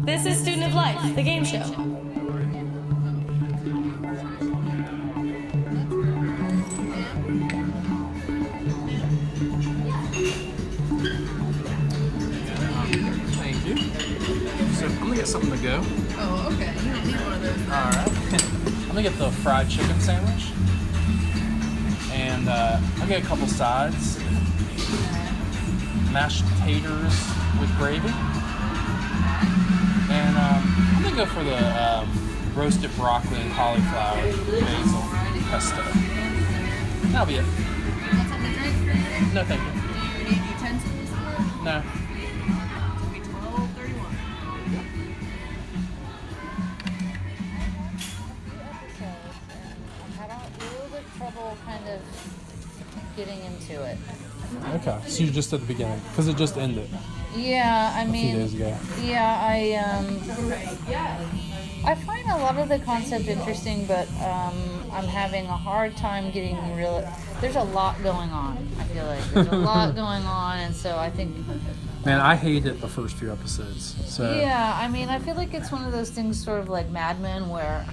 This is Student of Life, the game show. Thank you. So I'm gonna get something to go. Oh, okay. You don't need one of those. All right. I'm gonna get the fried chicken sandwich, and I'll get a couple sides. Mashed taters with gravy, and I'm gonna go for the roasted broccoli and cauliflower basil pesto. That'll be it. Want something to drink for you? No, thank you. Do you need utensils for it? No. It'll be $12.31. I've had a little bit of trouble kind of getting into it. Okay, so you're just at the beginning because it just ended Yeah, I a few mean, days ago. yeah, I find a lot of the concept interesting, but I'm having a hard time getting real. There's a lot going on. I feel like there's a lot going on, and so I think. Man, I hated the first few episodes. So Yeah, I mean, I feel like it's one of those things, sort of like Mad Men, where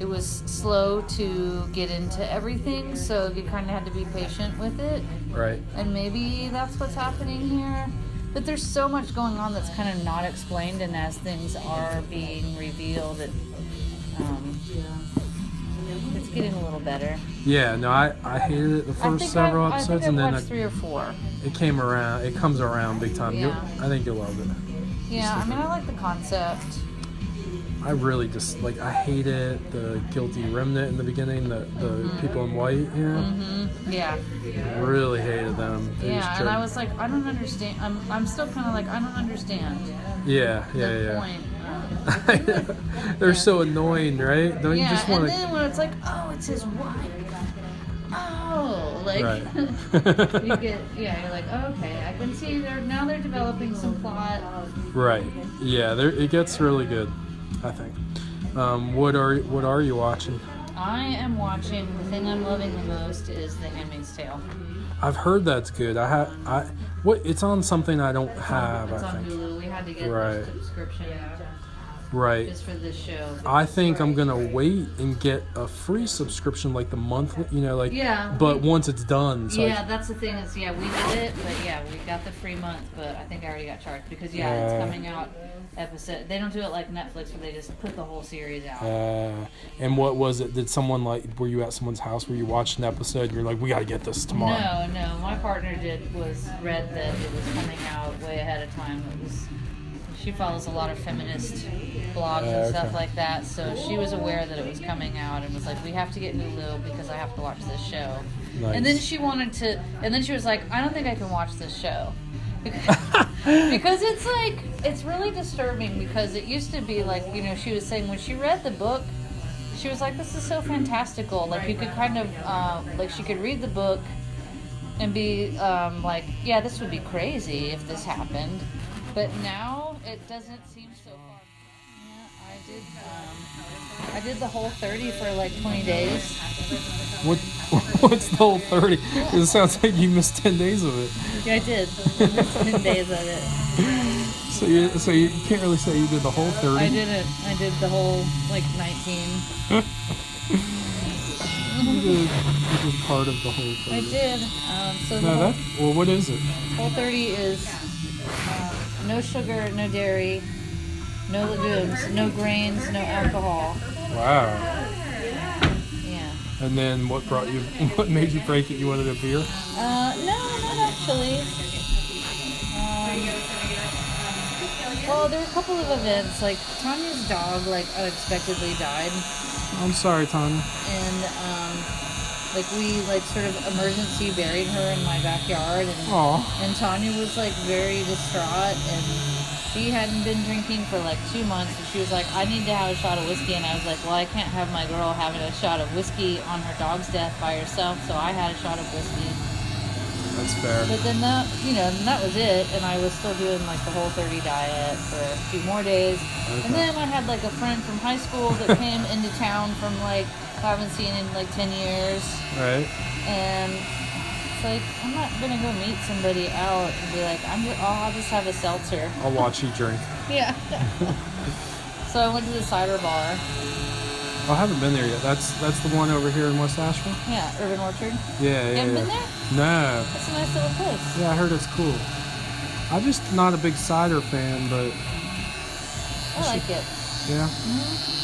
it was slow to get into everything, so you kind of had to be patient with it. right. And maybe that's what's happening here. But there's so much going on that's kind of not explained, and as things are being revealed, it's getting a little better. Yeah, no, I hated it the first several episodes, and then watched 3 or 4. it came around. It comes around big time. Yeah. I think you'll love it. Yeah, I mean, I like the concept. I really just I hated the guilty remnant in the beginning, the people in white. Yeah, Really hated them. They just yeah, and I drove- was like, I don't understand. I'm still kind of like, I don't understand Yeah. the point. They're so annoying, right? Don't you Yeah, just want and to? then when it's like, oh, it's his wife. Oh, like Right. you get, you're like, oh, okay, I can see they're developing some plot. Right. Yeah. It gets really good, I think. What are you watching? I am watching. The thing I'm loving the most is The Handmaid's Tale. I've heard that's good. It's on something I don't have. It's I on think. Hulu. We had to get Right. the subscription Right. just for this show. I think I'm gonna wait and get a free subscription, like the monthly, Yeah. But once it's done, so Yeah, that's the thing is, we did it, but we got the free month, but I think I already got charged because it's coming out episode. They don't do it like Netflix where they just put the whole series out. And what was it? Did someone were you at someone's house where you watched an episode and you're like, we gotta get this tomorrow? No. My partner read that it was coming out way ahead of time. She follows a lot of feminist blogs and stuff Okay. like that, so she was aware that it was coming out and was like, we have to get Hulu because I have to watch this show. Nice. And then she was like, I don't think I can watch this show. Because it's really disturbing, because it used to be like, she was saying when she read the book, she was like, this is so fantastical. Like, you could kind of, she could read the book and be like, yeah, this would be crazy if this happened. But now it doesn't seem so far. Yeah, I did the whole 30 for like 20 days. What's the whole 30? It sounds like you missed 10 days of it. Yeah, I did. I missed 10 days of it. So you can't really say you did the whole 30. I didn't. I did the whole 19. You did part of the whole 30. I did. So the No, whole, what is it? whole 30 is no sugar, no dairy, no legumes, no grains, no alcohol. Wow. Yeah. And then what made you break it? You wanted a beer? No, not actually. Well, there were a couple of events. Like, Tanya's dog, unexpectedly died. I'm sorry, Tanya. And, we, sort of emergency buried her in my backyard. Aw. And Tanya was, very distraught. And she hadn't been drinking for, 2 months. And she was like, I need to have a shot of whiskey. And I was like, well, I can't have my girl having a shot of whiskey on her dog's death by herself. So I had a shot of whiskey. That's fair. But then that was it, and I was still doing the whole 30 diet for a few more days. Okay. And then I had a friend from high school that came into town from I haven't seen in 10 years. Right. And It's like, I'm not gonna go meet somebody out and be like, I'll just have a seltzer. I'll watch you drink. Yeah. So I went to the cider bar. I haven't been there yet. That's the one over here in West Asheville? Yeah, Urban Orchard. Yeah. You haven't been there? No. It's a nice little place. Yeah, I heard it's cool. I'm just not a big cider fan, but... I like it. Yeah? Mm-hmm.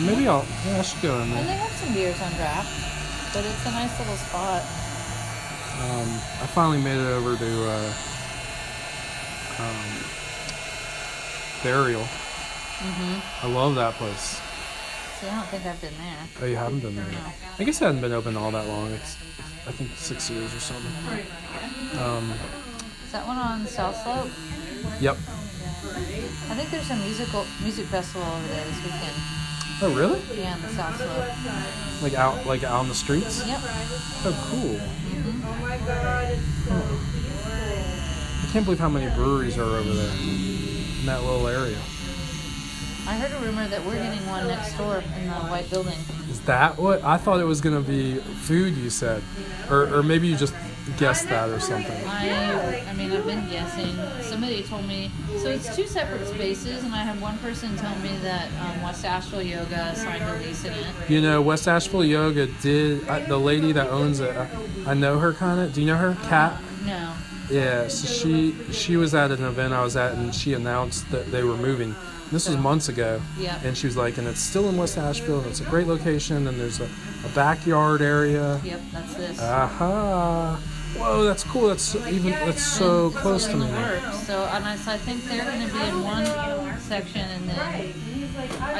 Maybe I should go in And there. they have some beers on draft, but it's a nice little spot. I finally made it over to Burial. Mm-hmm. I love that place. See, I don't think I've been there. Oh, you haven't been there? No. I guess it hasn't been open all that long. It's, I think, 6 years or something. Is that one on South Slope? Yep. I think there's a music festival over there this weekend. Oh, really? Yeah, on the South Slope. Like out on the streets? Yep. Oh, cool. Mm-hmm. I can't believe how many breweries are over there in that little area. I heard a rumor that we're getting one next door in the white building. Is that what? I thought it was going to be food, you said. Or maybe you just guessed that or something. I mean, I've been guessing. Somebody told me, so it's 2 separate spaces, and I had one person tell me that West Asheville Yoga signed a lease in it. You know, West Asheville Yoga did, the lady that owns it, I know her kind of. Do you know her? Kat? No. Yeah, so she was at an event I was at, and she announced that they were moving. This was months ago. Yeah. And she was like, and it's still in West Asheville, and it's a great location, and there's a backyard area. Yep, that's this. Aha. Whoa, that's cool. That's so It's close to in me the now. works. So, and I think they're going to be in one section, and then I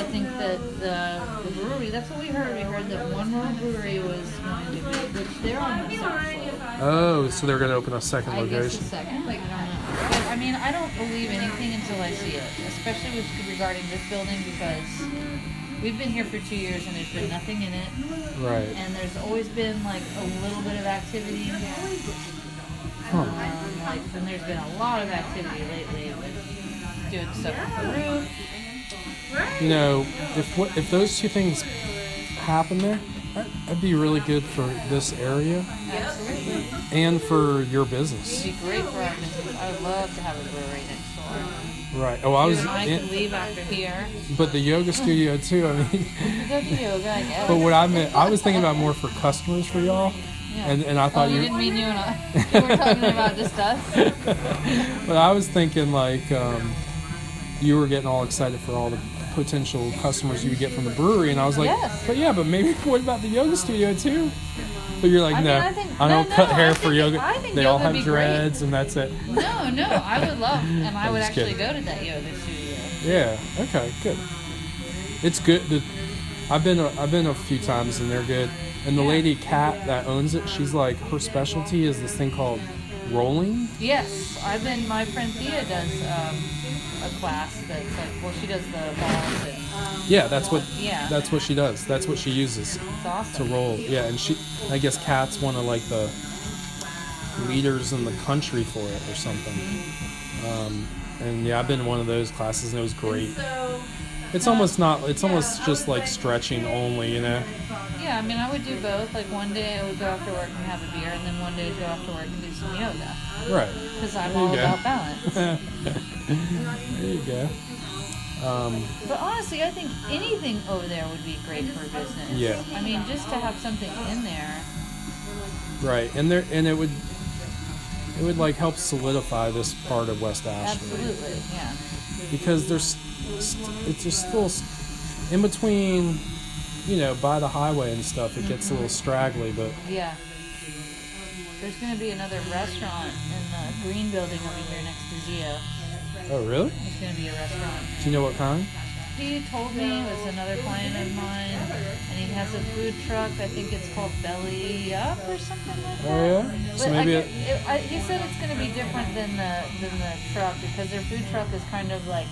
think that the brewery, that's what we heard. We heard that one more brewery was going to be, which they're on the South Slope. Oh, so they're going to open a second I guess location. a second. I don't know. But I mean, I don't believe anything until I see it, especially regarding this building, because we've been here for 2 years and there's been nothing in it. Right. And there's always been like a little bit of activity. And there's been a lot of activity lately with doing stuff with the roof. You know, if those two things happen there, that'd be really good for this area. Absolutely. And for your business. It'd be great for our business. I would love to have a brewery next door. Right. Oh, I You was. and I can leave after here. But the yoga studio too. I mean. We could go to yoga, I guess. But what I meant, I was thinking about more for customers for y'all. Yeah. And I thought you didn't mean you and I. You were talking about just us. But I was thinking like you were getting all excited for all the potential customers you would get from the brewery, and I was like, Yes. but maybe what about the yoga studio too? But you're like, I mean, no, I think- I don't no, cut hair I for think- yoga. I think They all yoga have would be great. dreads, and that's it. No, I would love, and I I'm would just actually kidding. go to that yoga studio. Yeah. Okay. Good. It's good. I've been a few times, and they're good. And the lady Kat that owns it, she's like, her specialty is this thing called rolling. Yes, my friend Thea does a class that's like, well, she does the balls and Yeah, that's what Yeah. she does. That's what she uses it's to awesome. roll. Yeah, and I guess Kat's one of like the leaders in the country for it or something. And yeah, I've been in one of those classes and it was great. It's almost just like stretching only, you know. Yeah, I mean, I would do both. Like one day I would go after work and have a beer, and then one day I'd go after work and do some yoga. Right. Because I'm There you all go. about balance. There you go. But honestly, I think anything over there would be great for business. Yeah. I mean, just to have something in there. Right, and it would like help solidify this part of West Asheville. Absolutely, yeah. Because it's just still in between, you know, by the highway and stuff. It gets a little straggly, but Yeah. There's going to be another restaurant in the green building over here next to Zio. oh really? There's going to be a restaurant. Do you know what kind? He told me, it was another client of mine, and he has a food truck. I think it's called Belly Up or something like that. Oh yeah. So But maybe he said it's going to be different than the truck, because their food truck is kind of like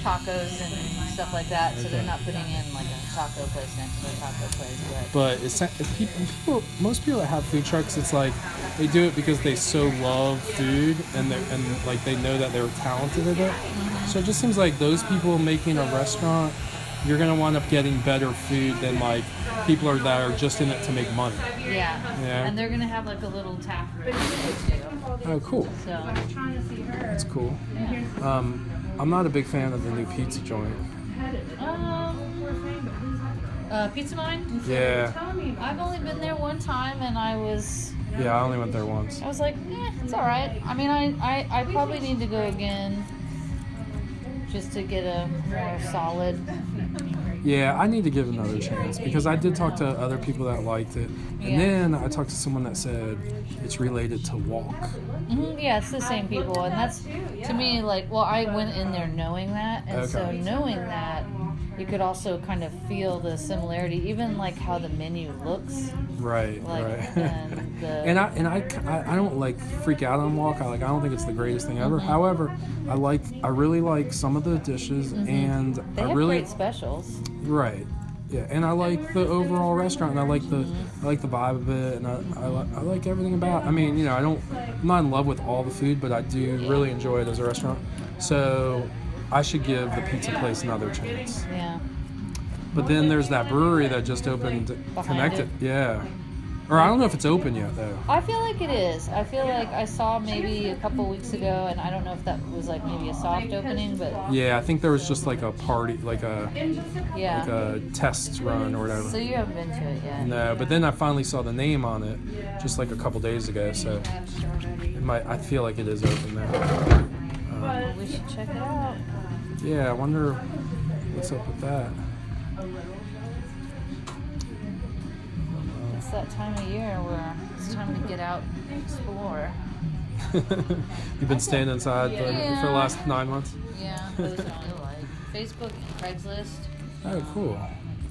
tacos and stuff like that. So they're not putting in like a taco place next to a taco place. But most people that have food trucks, it's like they do it because they so love food and like they know that they're talented at it. So it just seems like those people making a restaurant you're gonna wind up getting better food than like people that are just in it to make money. Yeah. Yeah. And they're gonna have like a little tap room too. Oh, cool. So That's cool. I'm not a big fan of the new pizza joint. Pizza Mine? Yeah. I've only been there one time, and I was Yeah, I only went there once. like, it's all right. I mean, I probably need to go again just to get a more solid. Yeah, I need to give it another chance because I did talk to other people that liked it, and then I talked to someone that said it's related to Walk. Yeah, it's the same people, and that's to me like, well, I went in there knowing that, and so knowing that, you could also kind of feel the similarity, even like how the menu looks. Right, Like, right. and the- and I don't like freak out on Walk. I don't think it's the greatest thing ever. However, I really like some of the dishes, and They I have really great specials. right. Yeah, and I like the overall restaurant, and I like the vibe of it, and I like everything about it. I mean, I'm not in love with all the food, but I do really enjoy it as a restaurant. So I should give the pizza place another chance. Yeah. But then there's that brewery that just opened connected. Yeah. Or I don't know if it's open yet though. I feel like it is. I feel like I saw maybe a couple weeks ago, and I don't know if that was like maybe a soft opening, but Yeah, I think there was just like a party, like a yeah. test run or whatever. So you haven't been to it yet? No, but then I finally saw the name on it just like a couple days ago, so I feel like it is open now. We should check it out. Yeah, I wonder what's up with that. It's that time of year where it's time to get out and explore. You've been staying inside for the last 9 months? Yeah, those are like Facebook and Craigslist. Oh, cool.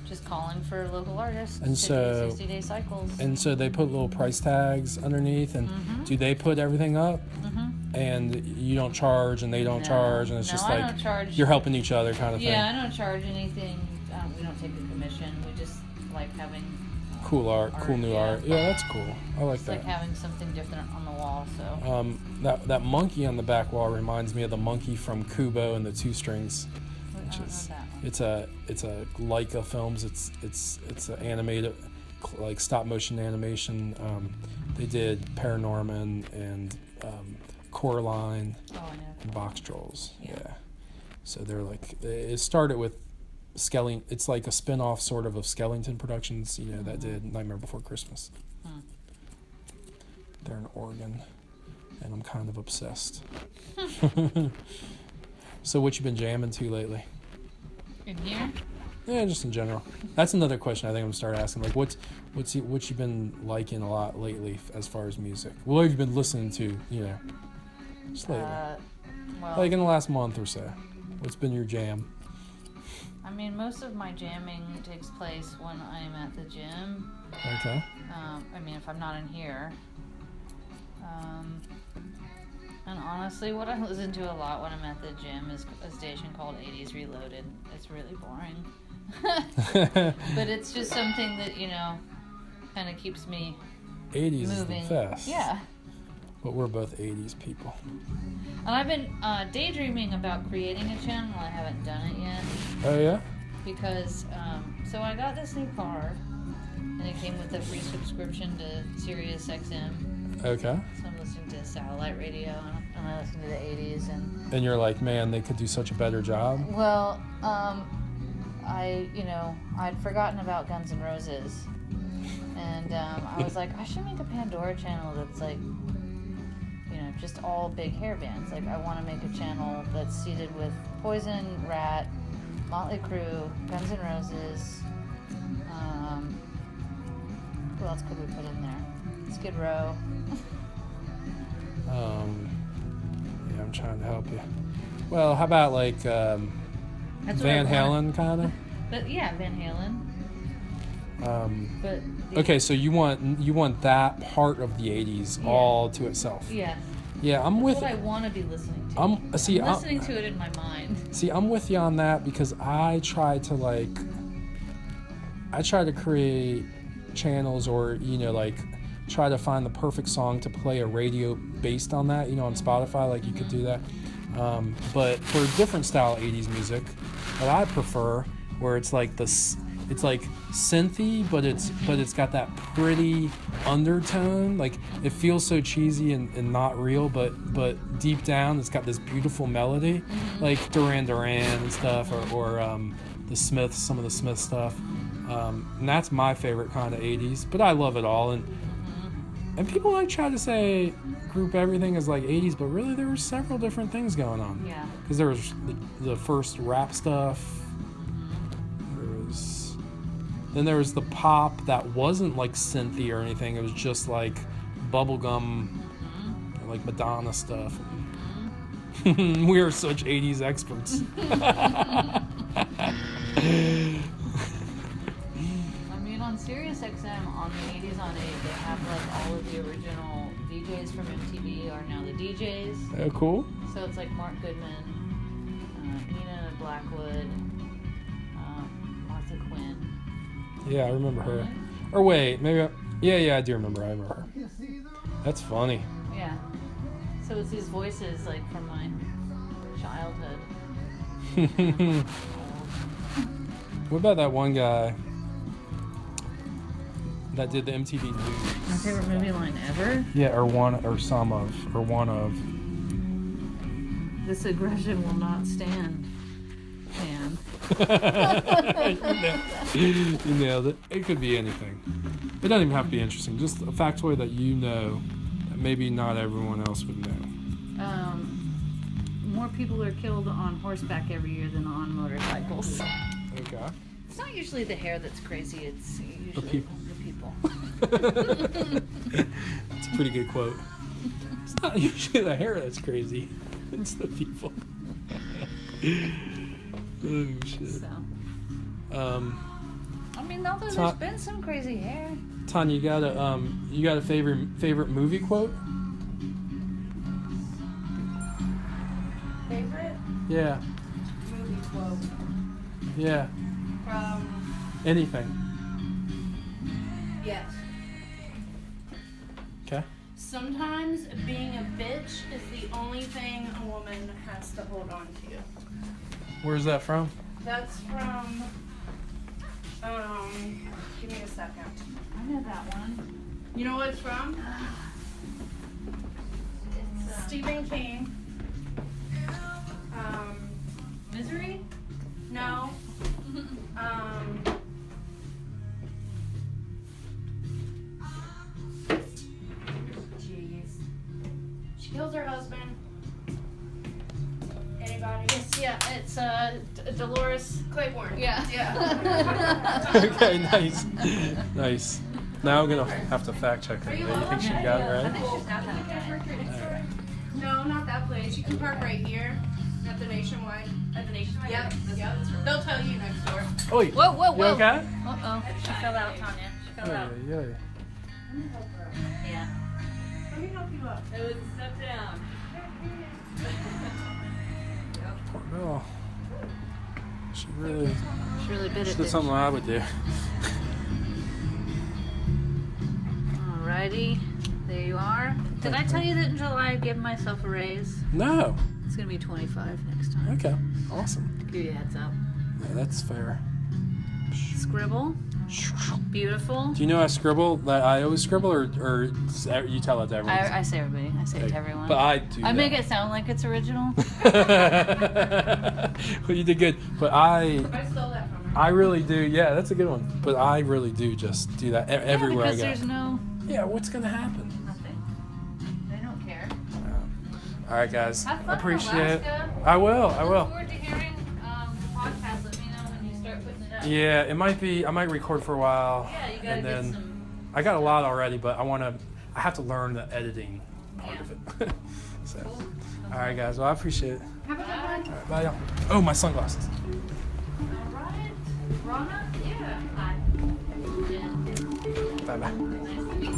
Just calling for local artists. And so 60-day cycles. And so they put little price tags underneath, and do they put everything up? And you don't charge, and they don't charge, and it's just I like don't charge. you're helping each other kind of thing. Yeah, I don't charge anything. We don't take a commission. We just like having Cool art, cool new art. Yeah, that's cool. I like it's that. like having something different on the wall. So That monkey on the back wall reminds me of the monkey from Kubo and the Two Strings, which I don't is know that it's a Leica Films. It's an animated, like stop motion animation. They did Paranorman and Coraline Oh, I know. and Box Trolls. Yeah. So they're like, it started with it's like a spin-off sort of Skellington Productions, that did Nightmare Before Christmas. They're in Oregon, and I'm kind of obsessed. So what you been jamming to lately? In here? Yeah, just in general. That's another question I think I'm gonna start asking. Like, what you been liking a lot lately as far as music? What have you been listening to? Just lately, Well, like in the last month or so. What's been your jam? I mean, most of my jamming takes place when I'm at the gym. Okay. I mean, if I'm not in here. And honestly, what I listen to a lot when I'm at the gym is a station called 80s Reloaded. It's really boring. But it's just something that, kind of keeps me 80s moving. is the best. Yeah. But we're both 80s people. And I've been daydreaming about creating a channel. I haven't done it yet. Oh yeah? Because, so I got this new car, and it came with a free subscription to Sirius XM. Okay. So I'm listening to satellite radio, and I listen to the 80s. And you're like, man, they could do such a better job. Well, I'd forgotten about Guns N' Roses. And I was like, I should make a Pandora channel that's like, just all big hair bands. Like, I want to make a channel that's seated with Poison, Rat, Motley Crue, Guns N' Roses. Who else could we put in there? Skid Row. Yeah, I'm trying to help you. Well, how about like That's what Van I Halen want. kind of? But yeah, Van Halen. But Okay, so you want that part of the 80s all to itself. yeah, Yeah, I'm that's with what I want to be listening to. I'm listening to it in my mind. See, I'm with you on that because I try to create channels or try to find the perfect song to play a radio based on that, on Spotify, like you could do that. But for different style 80s music, what I prefer where it's like it's like synthy, but it's got that pretty undertone. Like it feels so cheesy and not real, but deep down it's got this beautiful melody, like Duran Duran and stuff, or the Smiths, some of the Smith stuff. And that's my favorite kind of 80s, but I love it all. And people like try to say group everything as like 80s, but really there were several different things going on. Yeah. Because there was the first rap stuff. Then there was the pop that wasn't like synthy or anything. It was just like bubblegum, like Madonna stuff. We are such 80s experts. I mean, on Sirius XM on the 80s on 8, they have like all of the original DJs from MTV are now the DJs. Oh, cool. So it's like Mark Goodman, Nina Blackwood, Martha Quinn. Yeah, I remember her. Or wait, maybe. Yeah, I do remember. I remember her. That's funny. Yeah. So it's these voices like from my childhood. What about that one guy that did the MTV News? My favorite movie line ever? Yeah, or one of. This aggression will not stand. Man. You nailed it. It could be anything. It doesn't even have to be interesting. Just a factoid that you know that maybe not everyone else would know. More people are killed on horseback every year than on motorcycles. Okay. It's not usually the hair that's crazy, it's usually people. the people. That's a pretty good quote. It's not usually the hair that's crazy. It's the people. Oh shit. So. I mean, although there's been some crazy hair. Tanya, you got a favorite movie quote? Favorite Yeah. movie quote Yeah. from Anything. yes. Okay. Sometimes being a bitch is the only thing a woman has to hold on to. Where's that from? That's from, give me a second. I know that one. You know what it's from? It's Stephen King. Misery? No. Jeez. She kills her husband. Anybody? Yes, yeah, it's Dolores. Claiborne. Yeah. Yeah. Okay, nice. Now I'm gonna have to fact check her. You think she got it right? She's not that bad. No, not that place. You can park right here at the Nationwide. At the Nationwide? Yep. They'll tell you next door. Oh, wait. Whoa, whoa, You whoa. okay? Uh-oh. She fell out, Tanya. She fell out. Yeah. Yeah. Let me help you up. It was step down. Oh. She really She really bit it. did something I would do. Alrighty. There you are. Did I tell you that in July I gave myself a raise? No. It's going to be 25 next time. Okay. Awesome. Give you a heads up. Yeah, that's fair. Scribble. Beautiful. Do you know I scribble? That I always scribble, or you tell it to everyone? I say everybody. I say it to everyone. But I do. I make it sound like it's original. Well, you did good. But I stole that from her. I really do. Yeah, that's a good one. But I really do just do that everywhere because I go. there's no Yeah, what's gonna happen? nothing. They don't care. All right, guys. Have fun in Appreciate it. Alaska. I will. I look forward to hearing the podcast. Let me know when you start putting it up. Yeah, it might be. I might record for a while. Yeah, you gotta and get then some. I got a lot already, but I have to learn the editing part Yeah. of it. So, all right, guys. Well, I appreciate it. Have a good one. All right, bye, y'all. Oh, my sunglasses. All right. Rana? Yeah. Hi. Jen. Bye, bye. Nice to meet you.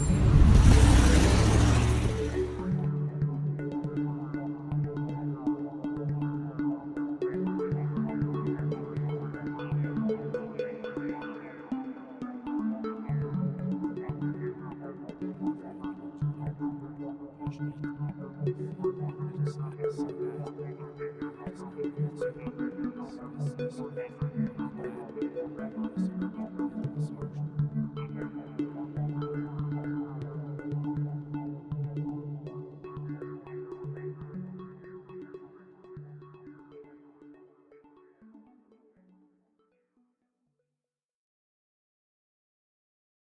Just